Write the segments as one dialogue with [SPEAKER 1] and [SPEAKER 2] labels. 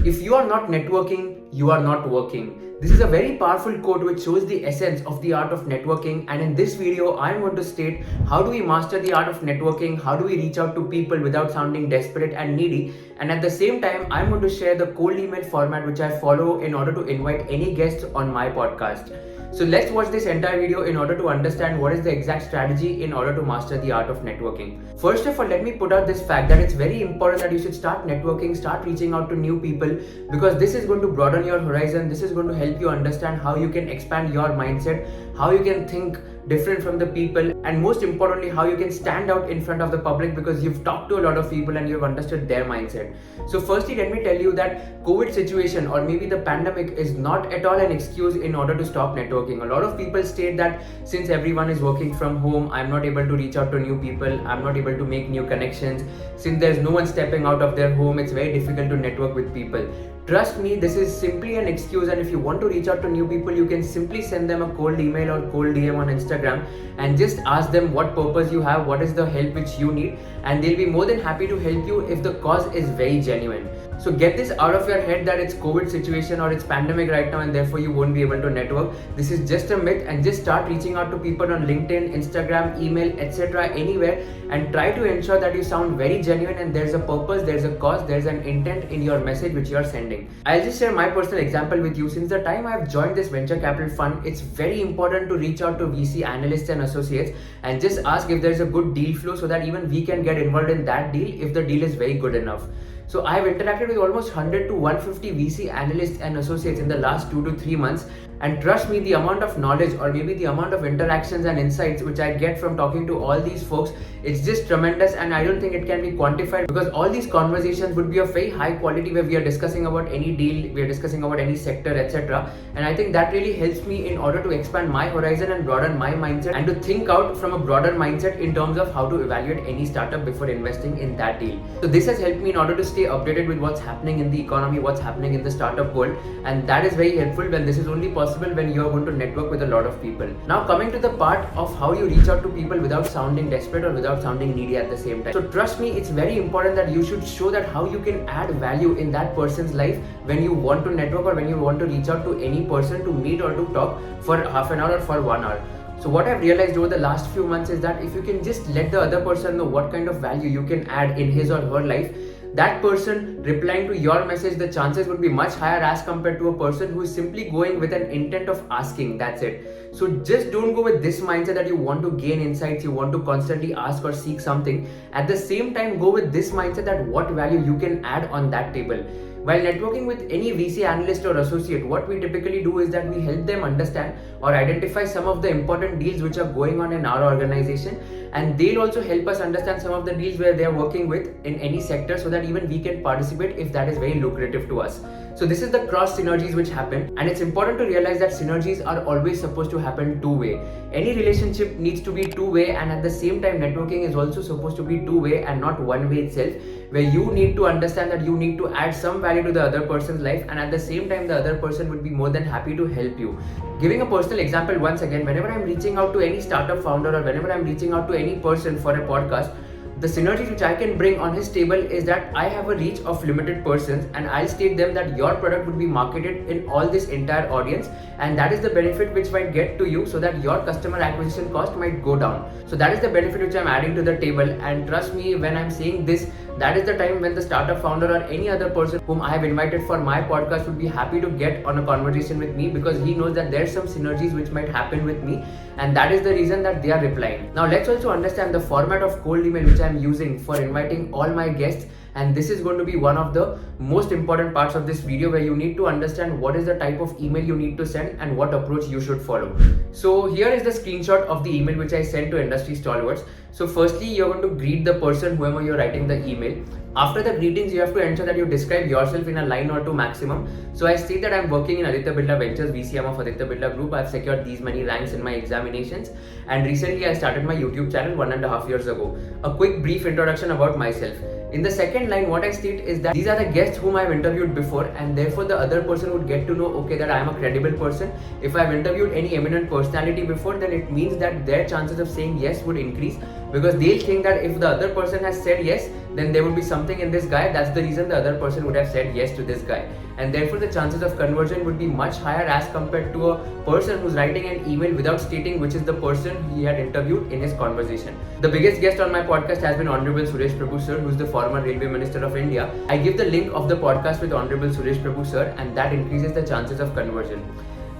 [SPEAKER 1] if you are not networking, you are not working. This is a very powerful quote which shows the essence of the art of networking, and in this video I am going to state how do we master the art of networking, how do we reach out to people without sounding desperate and needy, and at the same time I am going to share the cold email format which I follow in order to invite any guests on my podcast. So let's watch this entire video in order to understand what is the exact strategy in order to master the art of networking. First of all, let me put out this fact that it's very important that you should start networking, start reaching out to new people, because this is going to broaden your horizon. This is going to help you understand how you can expand your mindset, how you can think different from the people, and most importantly how you can stand out in front of the public because you've talked to a lot of people and you've understood their mindset. So firstly, let me tell you that COVID situation or maybe the pandemic is not at all an excuse in order to stop networking. A lot of people state that since everyone is working from home, I'm not able to reach out to new people, I'm not able to make new connections. Since there's no one stepping out of their home, it's very difficult to network with people. Trust me, this is simply an excuse, and if you want to reach out to new people, you can simply send them a cold email or cold DM on Instagram and just ask them what purpose you have, what is the help which you need, and they'll be more than happy to help you if the cause is very genuine. So get this out of your head that it's COVID situation or it's pandemic right now and therefore you won't be able to network. This is just a myth, and just start reaching out to people on LinkedIn, Instagram, email, etc. anywhere, and try to ensure that you sound very genuine and there's a purpose, there's a cause, there's an intent in your message which you are sending. I'll just share my personal example with you. Since the time I've joined this venture capital fund, it's very important to reach out to VC analysts and associates and just ask if there's a good deal flow so that even we can get involved in that deal if the deal is very good enough. So I've interacted with almost 100 to 150 VC analysts and associates in the last 2 to 3 months. And trust me, the amount of knowledge or maybe the amount of interactions and insights which I get from talking to all these folks, it's just tremendous, and I don't think it can be quantified, because all these conversations would be of very high quality where we are discussing about any deal, we are discussing about any sector, etc. And I think that really helps me in order to expand my horizon and broaden my mindset and to think out from a broader mindset in terms of how to evaluate any startup before investing in that deal. So this has helped me in order to stay updated with what's happening in the economy, what's happening in the startup world, and that is very helpful when this is only possible when you are going to network with a lot of people. Now coming to the part of how you reach out to people without sounding desperate or without sounding needy at the same time. So trust me, it's very important that you should show that how you can add value in that person's life when you want to network or when you want to reach out to any person to meet or to talk for half an hour or for 1 hour. So what I've realized over the last few months is that if you can just let the other person know what kind of value you can add in his or her life, that person replying to your message, the chances would be much higher as compared to a person who is simply going with an intent of asking. That's it. So just don't go with this mindset that you want to gain insights, you want to constantly ask or seek something. At the same time, go with this mindset that what value you can add on that table. While networking with any VC analyst or associate, what we typically do is that we help them understand or identify some of the important deals which are going on in our organization, and they'll also help us understand some of the deals where they are working with in any sector so that even we can participate if that is very lucrative to us. So this is the cross synergies which happen, and it's important to realize that synergies are always supposed to happen two-way. Any relationship needs to be two-way, and at the same time networking is also supposed to be two-way and not one-way itself, where you need to understand that you need to add some value to the other person's life, and at the same time the other person would be more than happy to help you. Giving a personal example once again, whenever I'm reaching out to any startup founder or whenever I'm reaching out to any person for a podcast, the synergies which I can bring on his table is that I have a reach of limited persons, and I'll state them that your product would be marketed in all this entire audience, and that is the benefit which might get to you so that your customer acquisition cost might go down. So that is the benefit which I'm adding to the table, and trust me when I'm saying this, that is the time when the startup founder or any other person whom I have invited for my podcast would be happy to get on a conversation with me, because he knows that there's some synergies which might happen with me, and that is the reason that they are replying. Now let's also understand the format of cold email which I'm using for inviting all my guests, and this is going to be one of the most important parts of this video, where you need to understand what is the type of email you need to send and what approach you should follow. So here is the screenshot of the email which I sent to industry stalwarts. So firstly, you're going to greet the person whoever you're writing the email. After the greetings, you have to ensure that you describe yourself in a line or two maximum. So I state that I'm working in Aditya Birla Ventures, VCM of Aditya Birla Group. I've secured these many ranks in my examinations, and recently I started my YouTube channel 1.5 years ago. A quick brief introduction about myself. In the second line, what I state is that these are the guests whom I've interviewed before, and therefore the other person would get to know, okay, that I am a credible person. If I've interviewed any eminent personality before, then it means that their chances of saying yes would increase, because they'll think that if the other person has said yes, then there would be something in this guy. That's the reason the other person would have said yes to this guy. And therefore the chances of conversion would be much higher as compared to a person who's writing an email without stating which is the person he had interviewed in his conversation. The biggest guest on my podcast has been Honorable Suresh Prabhu sir, who's the former Railway Minister of India. I give the link of the podcast with Honorable Suresh Prabhu sir, and that increases the chances of conversion.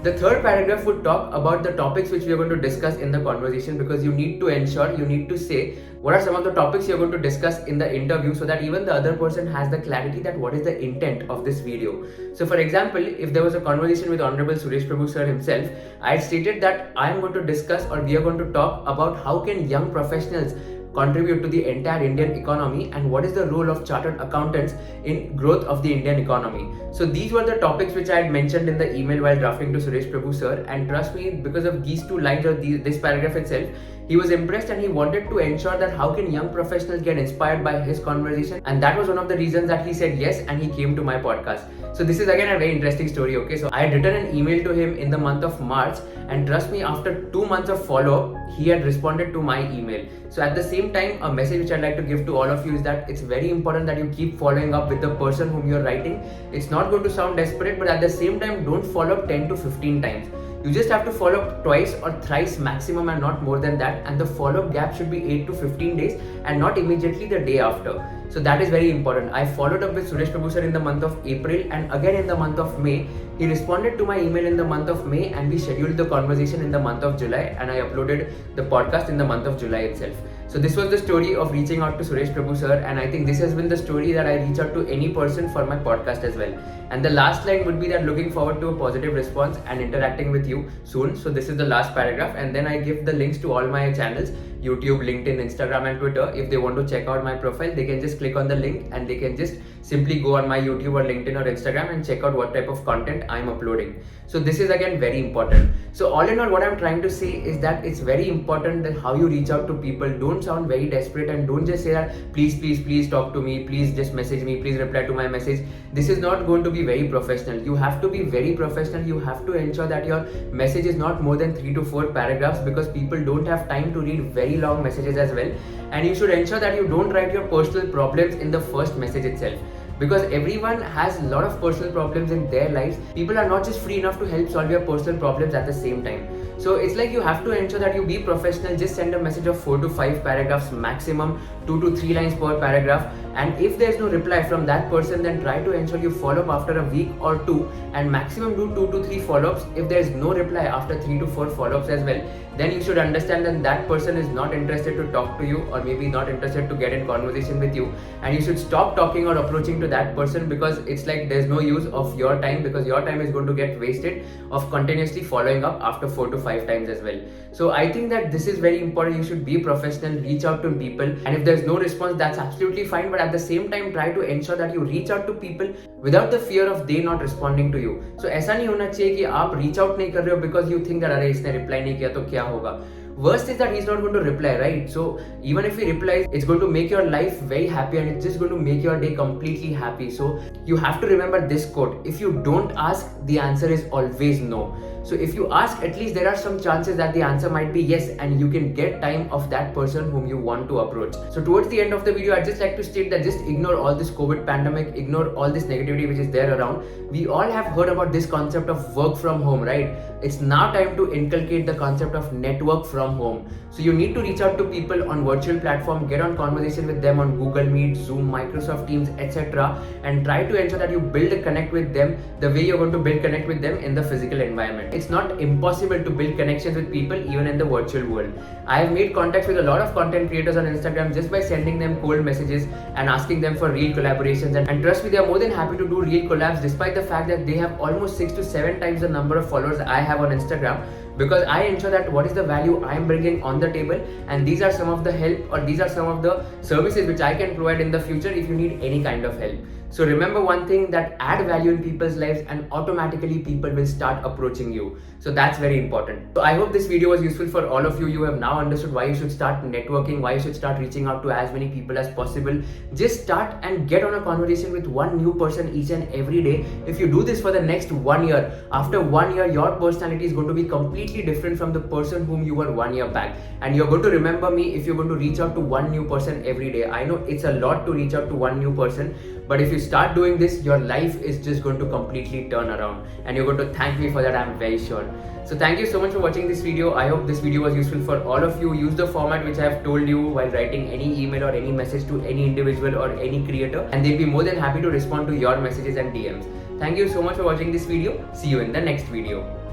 [SPEAKER 1] The third paragraph would talk about the topics which we are going to discuss in the conversation, because you need to say what are some of the topics you're going to discuss in the interview, so that even the other person has the clarity that what is the intent of this video. So for example, if there was a conversation with Honorable Suresh Prabhu sir himself, I had stated that I am going to discuss, or we are going to talk about how can young professionals contribute to the entire Indian economy, and what is the role of chartered accountants in growth of the Indian economy. So these were the topics which I had mentioned in the email while drafting to Suresh Prabhu sir, and trust me, because of these two lines or this paragraph itself, he was impressed and he wanted to ensure that how can young professionals get inspired by his conversation, and that was one of the reasons that he said yes and he came to my podcast. So this is again a very interesting story, okay? So I had written an email to him in the month of March, and trust me, after 2 months of follow-up, he had responded to my email. So at the same time, a message which I'd like to give to all of you is that it's very important that you keep following up with the person whom you're writing. It's not going to sound desperate, but at the same time, don't follow up 10 to 15 times. You just have to follow up twice or thrice maximum, and not more than that. And the follow-up gap should be 8 to 15 days and not immediately the day after. So that is very important. I followed up with Suresh Prabhu sir in the month of April, and again in the month of May. He responded to my email in the month of May, and we scheduled the conversation in the month of July, and I uploaded the podcast in the month of July itself. So this was the story of reaching out to Suresh Prabhu sir, and I think this has been the story that I reach out to any person for my podcast as well. And the last line would be that looking forward to a positive response and interacting with you soon. So this is the last paragraph, and then I give the links to all my channels: YouTube, LinkedIn, Instagram and Twitter. If they want to check out my profile, they can just click on the link and they can just simply go on my YouTube or LinkedIn or Instagram and check out what type of content I'm uploading. So this is again very important. So all in all, what I'm trying to say is that it's very important that how you reach out to people. Don't sound very desperate, and don't just say that please talk to me, please just message me, please reply to my message. This is not going to be very professional. You have to be very professional. You have to ensure that your message is not more than 3 to 4 paragraphs, because people don't have time to read very long messages as well. And you should ensure that you don't write your personal problems in the first message itself, because everyone has a lot of personal problems in their lives. People are not just free enough to help solve your personal problems at the same time. So it's like you have to ensure that you be professional. Just send a message of 4 to 5 paragraphs maximum, 2 to 3 lines per paragraph. And if there's no reply from that person, then try to ensure you follow up after a week or 2, and maximum do 2 to 3 follow-ups. If there's no reply after 3 to 4 follow-ups as well, then you should understand that that person is not interested to talk to you, or maybe not interested to get in conversation with you, and you should stop talking or approaching to that person, because it's like there's no use of your time, because your time is going to get wasted of continuously following up after 4 to 5 times as well. So I think that this is very important. You should be professional, reach out to people, and if there's no response, that's absolutely fine, but at the same time try to ensure that you reach out to people without the fear of they not responding to you. So ऐसा नहीं होना चाहिए कि आप reach out नहीं कर रहे हो because you think that अरे इसने reply नहीं किया तो क्या होगा. Worst is that he's not going to reply, right? So even if he replies, it's going to make your life very happy, and it's just going to make your day completely happy. So you have to remember this quote: if you don't ask, the answer is always no. So if you ask, at least there are some chances that the answer might be yes, and you can get time of that person whom you want to approach. So towards the end of the video, I'd just like to state that just ignore all this COVID pandemic, ignore all this negativity which is there around. We all have heard about this concept of work from home, right? It's now time to inculcate the concept of network from home. So you need to reach out to people on virtual platform, get on conversation with them on Google Meet, Zoom, Microsoft Teams, etc. and try to ensure that you build a connect with them the way you're going to build connect with them in the physical environment. It's not impossible to build connections with people even in the virtual world. I have made contacts with a lot of content creators on Instagram just by sending them cold messages and asking them for real collaborations, and trust me, they are more than happy to do real collabs despite the fact that they have almost 6 to 7 times the number of followers I have on Instagram, because I ensure that what is the value I am bringing on the table, and these are some of the help, or these are some of the services which I can provide in the future if you need any kind of help. So remember one thing, that add value in people's lives and automatically people will start approaching you. So that's very important. So I hope this video was useful for all of you. You have now understood why you should start networking, why you should start reaching out to as many people as possible. Just start and get on a conversation with one new person each and every day. If you do this for the next 1 year, after 1 year, your personality is going to be completely different from the person whom you were 1 year back. And you're going to remember me if you're going to reach out to one new person every day. I know it's a lot to reach out to one new person, but if you start doing this, your life is just going to completely turn around, and you're going to thank me for that, I'm very sure. So thank you so much for watching this video. I hope this video was useful for all of you. Use the format which I have told you while writing any email or any message to any individual or any creator, and they'll be more than happy to respond to your messages and DMs. Thank you so much for watching this video. See you in the next video.